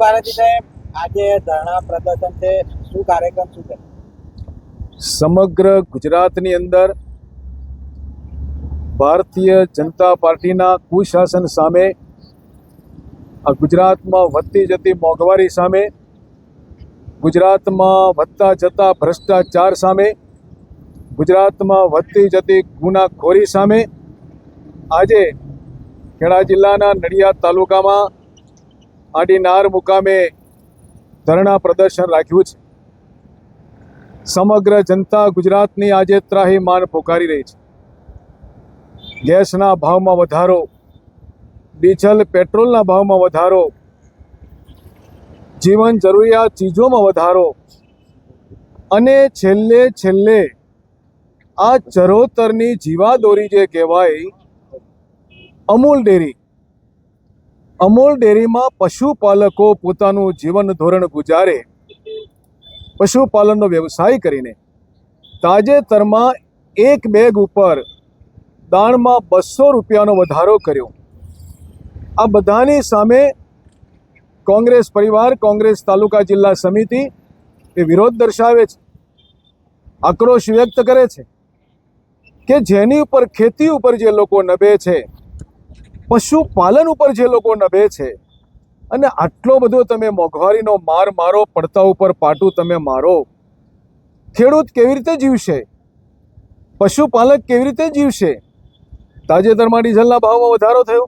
ભારતી સાહેબ, આજે ધરણા પ્રદર્શન છે, શું કાર્યક્રમ શું છે? સમગ્ર ગુજરાતની અંદર ભારતીય જનતા પાર્ટીના કુશાસન સામે, આ ગુજરાતમાં વધતી જતી મોંઘવારી સામે, ગુજરાતમાં વધતા જતા ભ્રષ્ટાચાર સામે, ગુજરાતમાં વધતી જતી ગુનાખોરી સામે આજે ખેડા જિલ્લાના નડિયાદ તાલુકામાં આડીનાર મુકામે ધરણા પ્રદર્શન રાખ્યું છે. સમગ્ર જનતા ગુજરાતની આજે ત્રાહિમામ પોકારી રહી છે. ગેસના ભાવમાં વધારો, ડીઝલ પેટ્રોલના ભાવમાં વધારો, જીવન જરૂરિયાત ચીજોમાં વધારો અને છેલ્લે આ ચરોતરની જીવાદોરી જે કહેવાય અમૂલ ડેરીમાં પશુપાલકો પોતાનું જીવન ધોરણ ગુજારે, પશુપાલનનો વ્યવસાય કરીને તાજેતરમાં એક બેગ ઉપર દાણમાં 200 રૂપિયાનો વધારો કર્યો. આ બધાની સામે કોંગ્રેસ પરિવાર, કોંગ્રેસ તાલુકા જિલ્લા સમિતિ એ વિરોધ દર્શાવે છે, આક્રોશ વ્યક્ત કરે છે કે જેની ઉપર ખેતી ઉપર જે લોકો નભે છે, પશુપાલન ઉપર જે લોકો નભે છે, અને આટલો બધો તમે મોંઘવારીનો માર મારો, પડતા ઉપર પાટું તમે મારો, ખેડૂત કેવી રીતે જીવશે? પશુપાલક કેવી રીતે જીવશે? તાજેતરમાં ડીઝલના ભાવમાં વધારો થયો,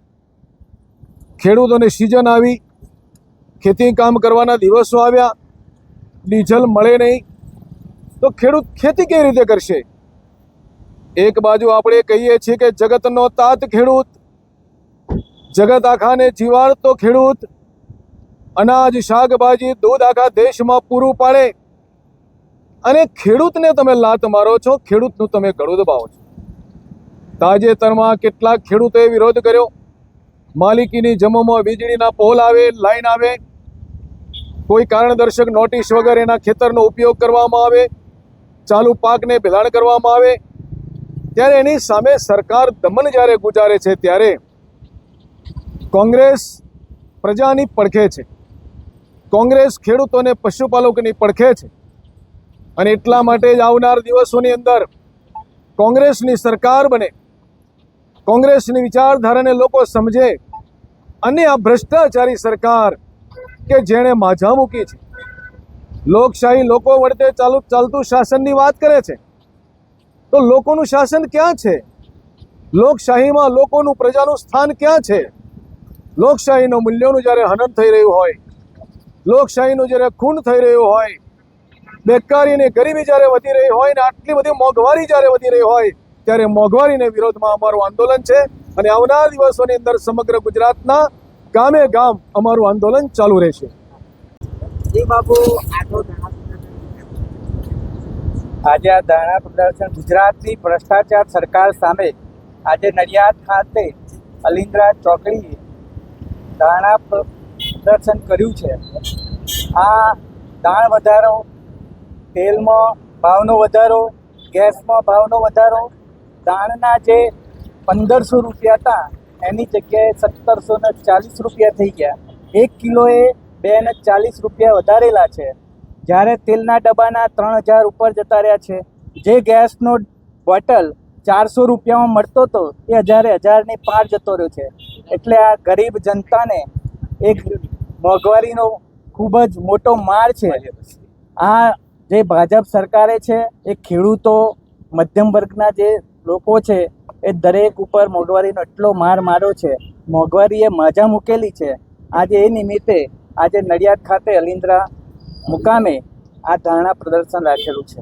ખેડૂતોને સિઝન આવી, ખેતી કામ કરવાના દિવસો આવ્યા, ડીઝલ મળે નહીં તો ખેડૂત ખેતી કેવી રીતે કરશે? એક બાજુ આપણે કહીએ છીએ કે જગતનો તાત ખેડૂત, જગત આખાને જીવાડતો ખેડૂત, અનાજ, શાકભાજી, દૂધ આખા દેશમાં પૂરું પાડે, અને ખેડૂતને તમે લાત મારો છો, ખેડૂતનું તમે ગળું દબાવો છો. તાજેતરમાં કેટલાક ખેડૂતોએ વિરોધ કર્યો. માલિકીની જમીનમાં વીજળીના પોલ આવે, લાઈન આવે, કોઈ કારણદર્શક નોટિસ વગર એના ખેતરનો ઉપયોગ કરવામાં આવે, ચાલુ પાકને ભેલાણ કરવામાં આવે, ત્યારે એની સામે સરકાર દમન જ્યારે ગુજારે છે, ત્યારે કોંગ્રેસ પ્રજાની પડખે છે, કોંગ્રેસ ખેડૂતોને પશુપાલકોની પડખે છે. અને એટલા માટે જ આવનાર દિવસોની અંદર કોંગ્રેસની સરકાર બને, કોંગ્રેસની વિચારધારાને લોકો સમજે, અને આ ભ્રષ્ટાચારી સરકાર કે જેણે માઝા મૂકી છે, લોકશાહી લોકો વડતે ચાલતું શાસનની વાત કરે છે, તો લોકોનું શાસન ક્યાં છે? લોકશાહીમાં લોકોનું, પ્રજાનું સ્થાન ક્યાં છે? લોકશાહીના મૂલ્યોનું જ્યારે હનન થઈ રહ્યું હોય, લોકશાહીનું જ્યારે ખૂન થઈ રહ્યું હોય, બેકારી અને ગરીબી જ્યારે વધી રહી હોય, ને આટલી બધી મોંઘવારી જ્યારે વધી રહી હોય, ત્યારે મોંઘવારીને વિરોધમાં અમારું આંદોલન છે. અને આવનાર દિવસોની અંદર સમગ્ર ગુજરાતના ગામે ગામ અમારું આંદોલન ચાલુ રહેશે. જી બાબુ, આજે આ ધરણા પ્રદર્શન ગુજરાતની ભ્રષ્ટાચાર સરકાર સામે આજે નડિયાદ ખાતે અલિન્દ્રા ચોકડીએ ધરણા પ્રદર્શન કર્યું છે. આ દાણ વધારો, તેલમાં ભાવનો વધારો, ગેસમાં ભાવનો વધારો, દાણના જે 1500 રૂપિયા હતા એની જગ્યાએ 1740 રૂપિયા થઈ ગયા. 1 કિલોએ 240 રૂપિયા વધારેલા છે. જ્યારે તેલના ડબ્બાના 3000 ઉપર જતા રહ્યા છે. જે ગેસનો બોટલ 400 રૂપિયામાં મળતો હતો એ 1000ની પાર જતો રહ્યો છે. એટલે આ ગરીબ જનતાને એક મોંઘવારીનો ખૂબ જ મોટો માર છે. આ જે ભાજપ સરકારે છે એ ખેડૂતો, મધ્યમ વર્ગના જે લોકો છે એ દરેક ઉપર મોંઘવારીનો એટલો માર માર્યો છે, મોંઘવારીએ માઝા મૂકેલી છે. આજે એ નિમિત્તે આજે નડિયાદ ખાતે અલિન્દ્રા મુકામે આ ધરણા પ્રદર્શન રાખેલું છે.